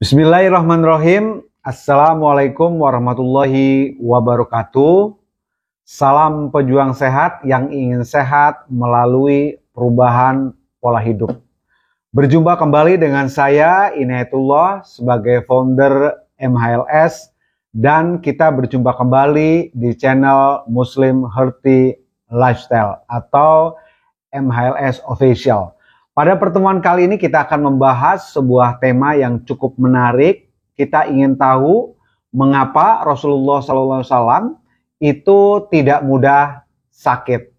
Bismillahirrahmanirrahim. Assalamualaikum warahmatullahi wabarakatuh. Salam pejuang sehat yang ingin sehat melalui perubahan pola hidup. Berjumpa kembali dengan saya Inayatullah sebagai founder MHLS, dan kita berjumpa kembali di channel Muslim Healthy Lifestyle atau MHLS Official. Pada pertemuan kali ini kita akan membahas sebuah tema yang cukup menarik. Kita ingin tahu mengapa Rasulullah SAW itu tidak mudah sakit.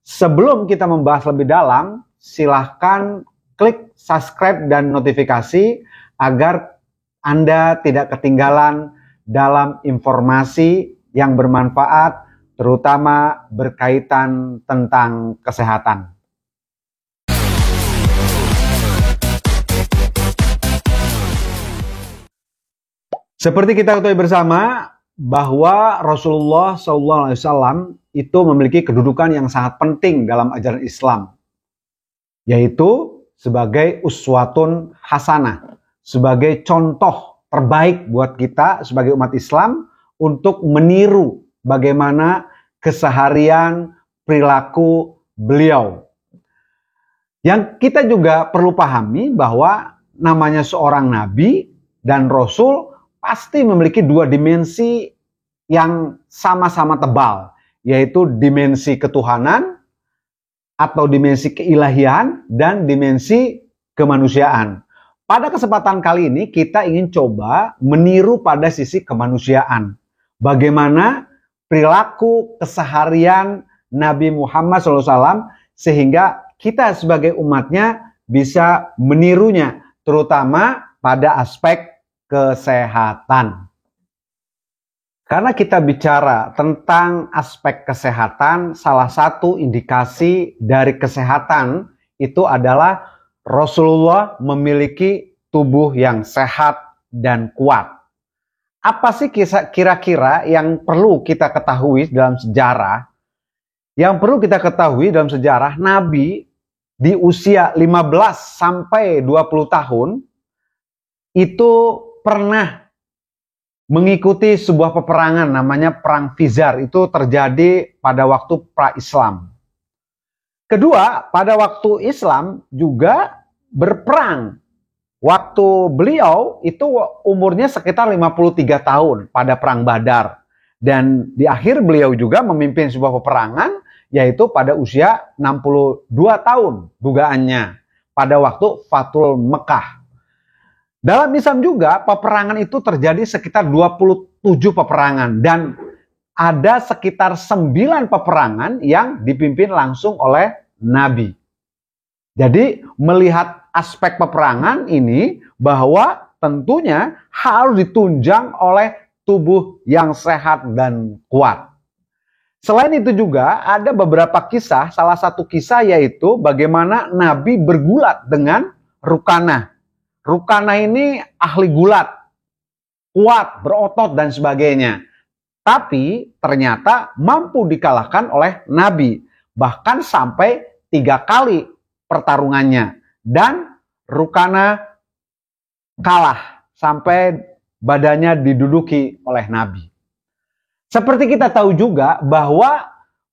Sebelum kita membahas lebih dalam, silahkan klik subscribe dan notifikasi agar Anda tidak ketinggalan dalam informasi yang bermanfaat, terutama berkaitan tentang kesehatan. Seperti kita ketahui bersama bahwa Rasulullah SAW itu memiliki kedudukan yang sangat penting dalam ajaran Islam, yaitu sebagai uswatun hasanah, sebagai contoh terbaik buat kita sebagai umat Islam untuk meniru bagaimana keseharian perilaku beliau. Yang kita juga perlu pahami bahwa namanya seorang nabi dan rasul pasti memiliki dua dimensi yang sama-sama tebal, yaitu dimensi ketuhanan atau dimensi keilahian dan dimensi kemanusiaan. Pada kesempatan kali ini kita ingin coba meniru pada sisi kemanusiaan. Bagaimana perilaku keseharian Nabi Muhammad SAW sehingga kita sebagai umatnya bisa menirunya, terutama pada aspek kesehatan. Karena kita bicara tentang aspek kesehatan, salah satu indikasi dari kesehatan itu adalah Rasulullah memiliki tubuh yang sehat dan kuat. Apa sih kira-kira yang perlu kita ketahui dalam sejarah? Yang perlu kita ketahui dalam sejarah, Nabi di usia 15 sampai 20 tahun itu pernah mengikuti sebuah peperangan namanya Perang Fizar. Itu terjadi pada waktu pra-Islam. Kedua, pada waktu Islam juga berperang. Waktu beliau itu umurnya sekitar 53 tahun pada Perang Badar. Dan di akhir beliau juga memimpin sebuah peperangan, yaitu pada usia 62 tahun dugaannya, pada waktu Fathul Mekah. Dalam Islam juga peperangan itu terjadi sekitar 27 peperangan dan ada sekitar 9 peperangan yang dipimpin langsung oleh Nabi. Jadi melihat aspek peperangan ini bahwa tentunya harus ditunjang oleh tubuh yang sehat dan kuat. Selain itu juga ada beberapa kisah, salah satu kisah yaitu bagaimana Nabi bergulat dengan Rukanah. Rukanah ini ahli gulat, kuat, berotot dan sebagainya. Tapi ternyata mampu dikalahkan oleh Nabi. Bahkan sampai 3 kali pertarungannya. Dan Rukanah kalah sampai badannya diduduki oleh Nabi. Seperti kita tahu juga bahwa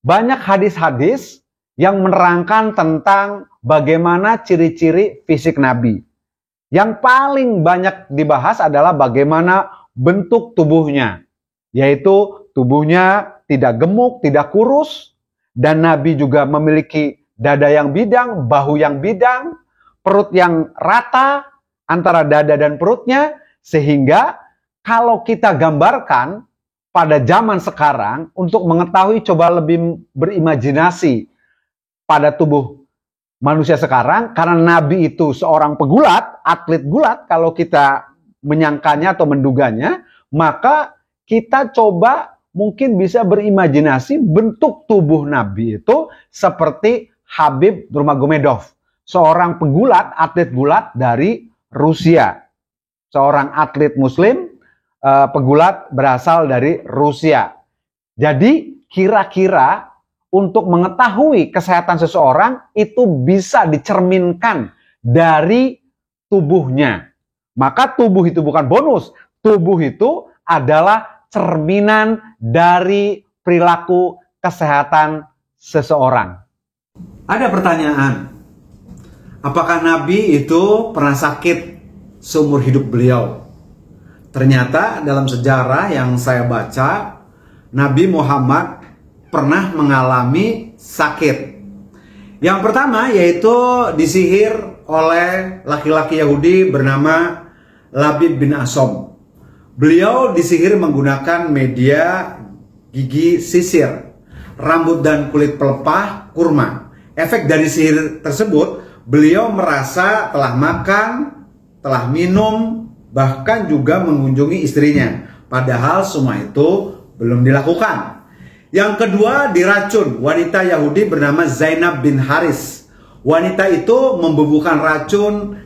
banyak hadis-hadis yang menerangkan tentang bagaimana ciri-ciri fisik Nabi. Yang paling banyak dibahas adalah bagaimana bentuk tubuhnya. Yaitu tubuhnya tidak gemuk, tidak kurus. Dan Nabi juga memiliki dada yang bidang, bahu yang bidang, perut yang rata antara dada dan perutnya. Sehingga kalau kita gambarkan pada zaman sekarang, untuk mengetahui, coba lebih berimajinasi pada tubuh manusia sekarang, karena Nabi itu seorang pegulat, atlet gulat, kalau kita menyangkanya atau menduganya, maka kita coba mungkin bisa berimajinasi bentuk tubuh Nabi itu seperti Habib Nurmagomedov, seorang pegulat, atlet gulat dari Rusia. Seorang atlet muslim, pegulat berasal dari Rusia. Jadi kira-kira untuk mengetahui kesehatan seseorang itu bisa dicerminkan dari tubuhnya. Maka tubuh itu bukan bonus. Tubuh itu adalah cerminan dari perilaku kesehatan seseorang. Ada pertanyaan, apakah Nabi itu pernah sakit seumur hidup beliau? Ternyata dalam sejarah yang saya baca, Nabi Muhammad pernah mengalami sakit. Yang pertama yaitu disihir oleh laki-laki Yahudi bernama Labid bin Asom. Beliau disihir menggunakan media gigi sisir, rambut dan kulit pelepah kurma. Efek dari sihir tersebut, beliau merasa telah makan, telah minum, bahkan juga mengunjungi istrinya. Padahal semua itu belum dilakukan. Yang kedua, diracun wanita Yahudi bernama Zainab bin Haris. Wanita itu membubuhkan racun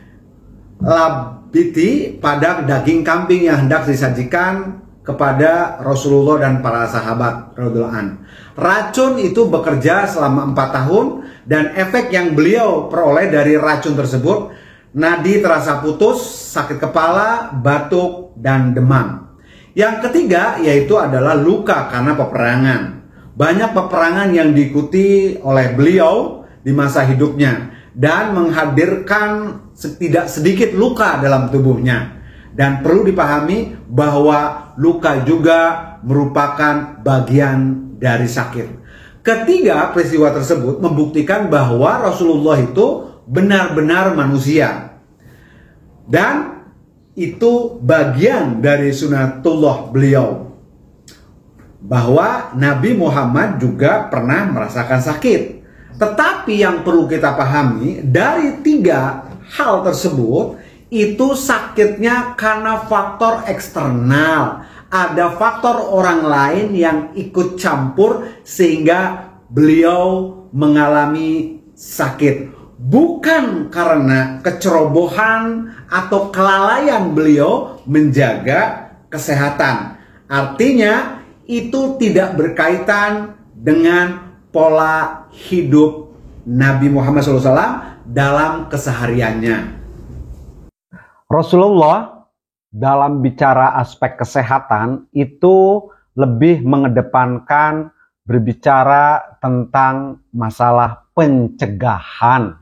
labiti pada daging kambing yang hendak disajikan kepada Rasulullah dan para sahabat radhiyallahu anhu. Racun itu bekerja selama 4 tahun dan efek yang beliau peroleh dari racun tersebut, nadi terasa putus, sakit kepala, batuk, dan demam. Yang ketiga yaitu adalah luka karena peperangan. Banyak peperangan yang diikuti oleh beliau di masa hidupnya dan menghadirkan tidak sedikit luka dalam tubuhnya. Dan perlu dipahami bahwa luka juga merupakan bagian dari sakit. Ketiga peristiwa tersebut membuktikan bahwa Rasulullah itu benar-benar manusia. Dan itu bagian dari sunatullah beliau. Bahwa Nabi Muhammad juga pernah merasakan sakit. Tetapi yang perlu kita pahami, dari 3 hal tersebut, itu sakitnya karena faktor eksternal. Ada faktor orang lain yang ikut campur sehingga beliau mengalami sakit. Bukan karena kecerobohan atau kelalaian beliau menjaga kesehatan. Artinya itu tidak berkaitan dengan pola hidup Nabi Muhammad SAW dalam kesehariannya. Rasulullah dalam bicara aspek kesehatan itu lebih mengedepankan berbicara tentang masalah pencegahan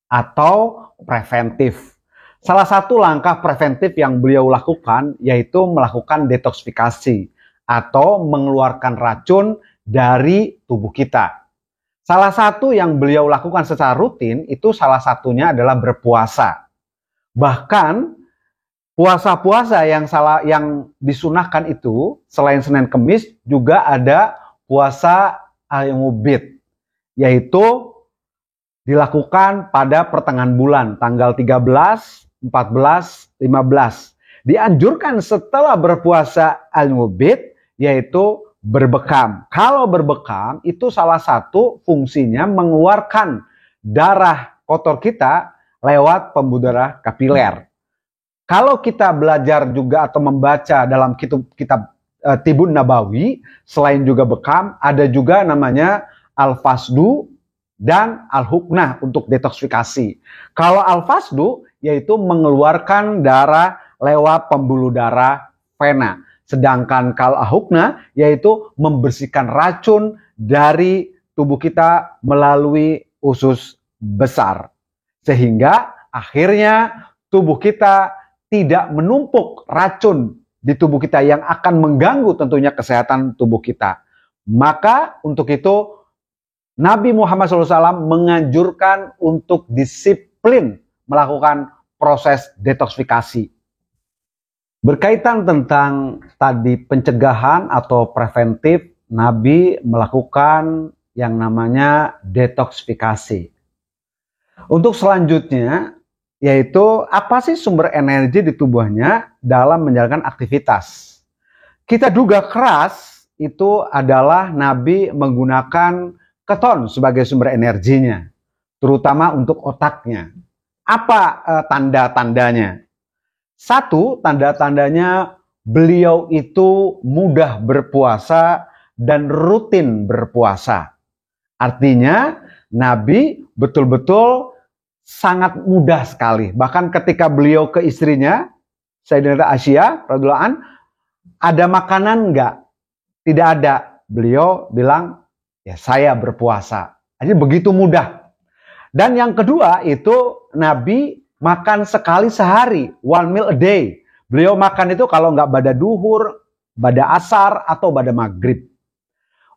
atau preventif. Salah satu langkah preventif yang beliau lakukan yaitu melakukan detoksifikasi atau mengeluarkan racun dari tubuh kita. Salah satu yang beliau lakukan secara rutin itu salah satunya adalah berpuasa. Bahkan puasa-puasa yang disunahkan itu selain Senin Kemis juga ada puasa Al-Mubit, yaitu dilakukan pada pertengahan bulan tanggal 13, 14, 15. Dianjurkan setelah berpuasa Al-Mubit yaitu berbekam. Kalau berbekam itu salah satu fungsinya mengeluarkan darah kotor kita lewat pembuluh darah kapiler. Kalau kita belajar juga atau membaca dalam kitab Tibun Nabawi, selain juga bekam, ada juga namanya al-fasdu dan al-huknah untuk detoksifikasi. Kalau al-fasdu yaitu mengeluarkan darah lewat pembuluh darah vena. Sedangkan kalau al-huknah yaitu membersihkan racun dari tubuh kita melalui usus besar. Sehingga akhirnya tubuh kita tidak menumpuk racun di tubuh kita yang akan mengganggu tentunya kesehatan tubuh kita. Maka untuk itu Nabi Muhammad SAW menganjurkan untuk disiplin melakukan proses detoksifikasi. Berkaitan tentang tadi pencegahan atau preventif, Nabi melakukan yang namanya detoksifikasi. Untuk selanjutnya, yaitu apa sih sumber energi di tubuhnya dalam menjalankan aktivitas. Kita duga keras itu adalah Nabi menggunakan keton sebagai sumber energinya, terutama untuk otaknya. Apa tanda-tandanya? Satu, tanda-tandanya beliau itu mudah berpuasa dan rutin berpuasa. Artinya Nabi betul-betul sangat mudah sekali. Bahkan ketika beliau ke istrinya, Sayyidatina Aisyah radhiyallahu an, ada makanan enggak? Tidak ada. Beliau bilang, ya saya berpuasa. Jadi begitu mudah. Dan yang kedua itu Nabi makan sekali sehari, 1 meal a day. Beliau makan itu kalau nggak pada duhur, pada asar, atau pada maghrib.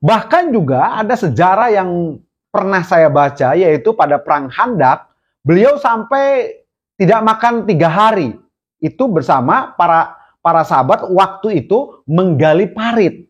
Bahkan juga ada sejarah yang pernah saya baca, yaitu pada perang Khandaq, beliau sampai tidak makan 3 hari. Itu bersama para sahabat waktu itu menggali parit.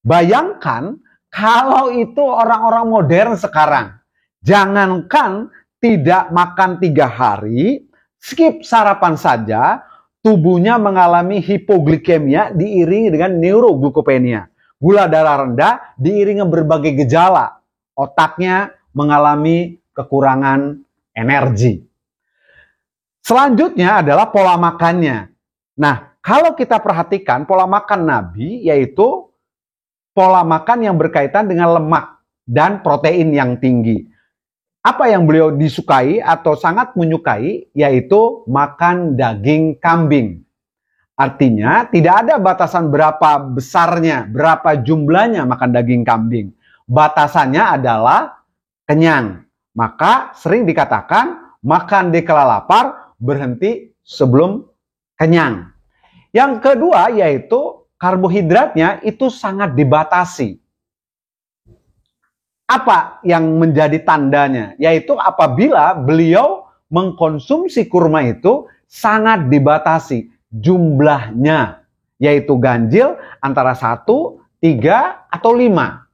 Bayangkan kalau itu orang-orang modern sekarang. Jangankan tidak makan 3 hari, skip sarapan saja, tubuhnya mengalami hipoglikemia diiringi dengan neuroglikopenia. Gula darah rendah diiringi berbagai gejala. Otaknya mengalami kekurangan energi. Selanjutnya adalah pola makannya. Nah, kalau kita perhatikan pola makan Nabi yaitu pola makan yang berkaitan dengan lemak dan protein yang tinggi. Apa yang beliau disukai atau sangat menyukai yaitu makan daging kambing. Artinya tidak ada batasan berapa besarnya, berapa jumlahnya makan daging kambing. Batasannya adalah kenyang. Maka sering dikatakan makan di kala lapar, berhenti sebelum kenyang. Yang kedua yaitu karbohidratnya itu sangat dibatasi. Apa yang menjadi tandanya? Yaitu apabila beliau mengkonsumsi kurma itu sangat dibatasi jumlahnya. Yaitu ganjil antara 1, 3, atau 5.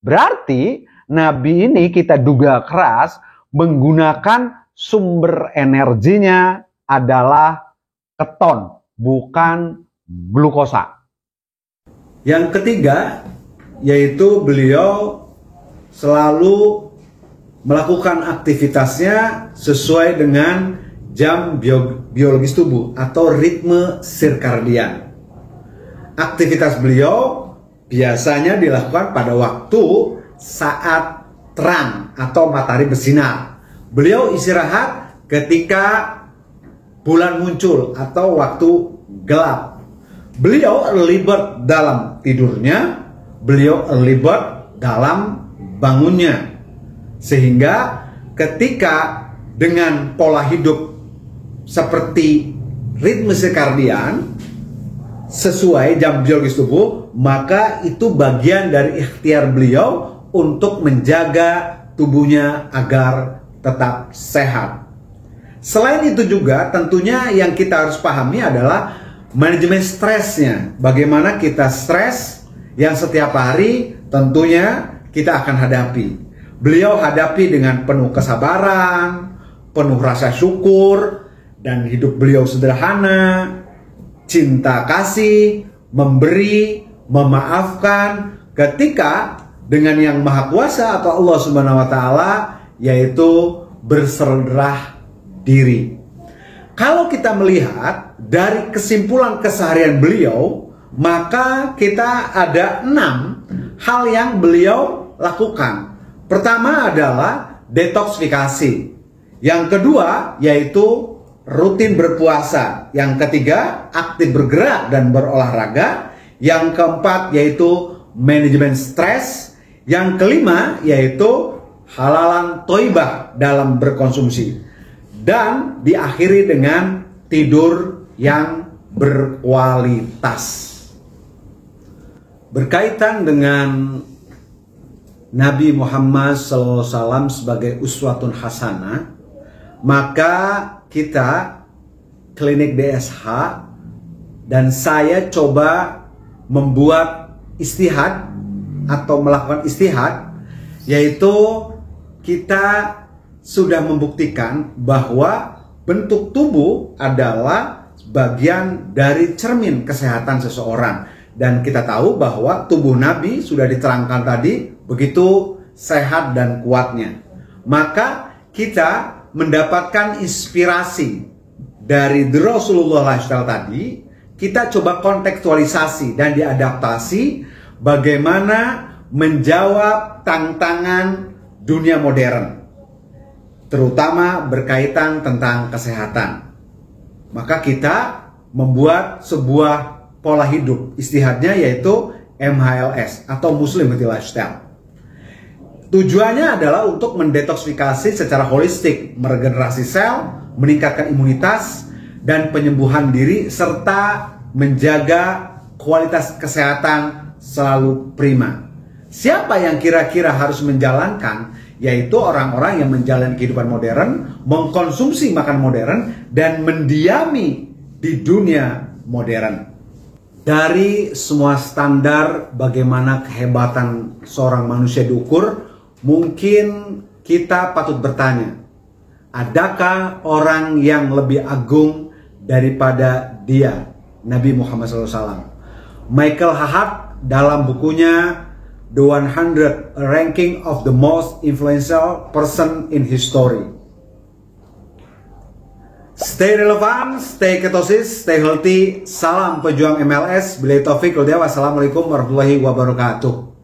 Berarti Nabi ini kita duga keras menggunakan sumber energinya adalah keton, bukan glukosa. Yang ketiga yaitu beliau selalu melakukan aktivitasnya sesuai dengan jam biologis tubuh atau ritme sirkadian. Aktivitas beliau biasanya dilakukan pada waktu saat terang atau matahari bersinar. Beliau istirahat ketika bulan muncul atau waktu gelap. Beliau early bird dalam tidurnya, beliau early bird dalam bangunnya. Sehingga ketika dengan pola hidup seperti ritme sirkadian sesuai jam biologis tubuh, maka itu bagian dari ikhtiar beliau untuk menjaga tubuhnya agar tetap sehat. Selain itu juga tentunya yang kita harus pahami adalah manajemen stresnya. Bagaimana kita stres yang setiap hari tentunya kita akan hadapi. Beliau hadapi dengan penuh kesabaran, penuh rasa syukur, dan hidup beliau sederhana, cinta kasih, memberi, memaafkan ketika dengan yang maha kuasa atau Allah Subhanahu wa taala, yaitu berserah diri. Kalau kita melihat dari kesimpulan keseharian beliau, maka kita ada 6 hal yang beliau lakukan. Pertama adalah detoksifikasi. Yang kedua yaitu rutin berpuasa. Yang ketiga aktif bergerak dan berolahraga. Yang keempat yaitu manajemen stres. Yang kelima yaitu halalan toibah dalam berkonsumsi. Dan diakhiri dengan tidur yang berkualitas. Berkaitan dengan Nabi Muhammad SAW sebagai uswatun hasanah, maka kita klinik DSH dan saya coba membuat istihad atau melakukan istihad, yaitu kita sudah membuktikan bahwa bentuk tubuh adalah bagian dari cermin kesehatan seseorang. Dan kita tahu bahwa tubuh Nabi sudah diterangkan tadi begitu sehat dan kuatnya. Maka kita mendapatkan inspirasi dari Rasulullah lifestyle tadi, kita coba kontekstualisasi dan diadaptasi bagaimana menjawab tantangan dunia modern, terutama berkaitan tentang kesehatan. Maka kita membuat sebuah pola hidup. Istilahnya yaitu MHLS atau Muslim Healthy Lifestyle. Tujuannya adalah untuk mendetoksifikasi secara holistik, meregenerasi sel, meningkatkan imunitas dan penyembuhan diri, serta menjaga kualitas kesehatan selalu prima. Siapa yang kira-kira harus menjalankan? Yaitu orang-orang yang menjalani kehidupan modern, mengkonsumsi makan modern, dan mendiami di dunia modern. Dari semua standar bagaimana kehebatan seorang manusia diukur, mungkin kita patut bertanya, adakah orang yang lebih agung daripada dia, Nabi Muhammad SAW? Michael Hahab dalam bukunya The 100 Ranking of the Most Influential Person in History. Stay relevant, stay ketosis, stay healthy. Salam pejuang MLS. Billahi taufiq wal hidayah. Wassalamualaikum warahmatullahi wabarakatuh.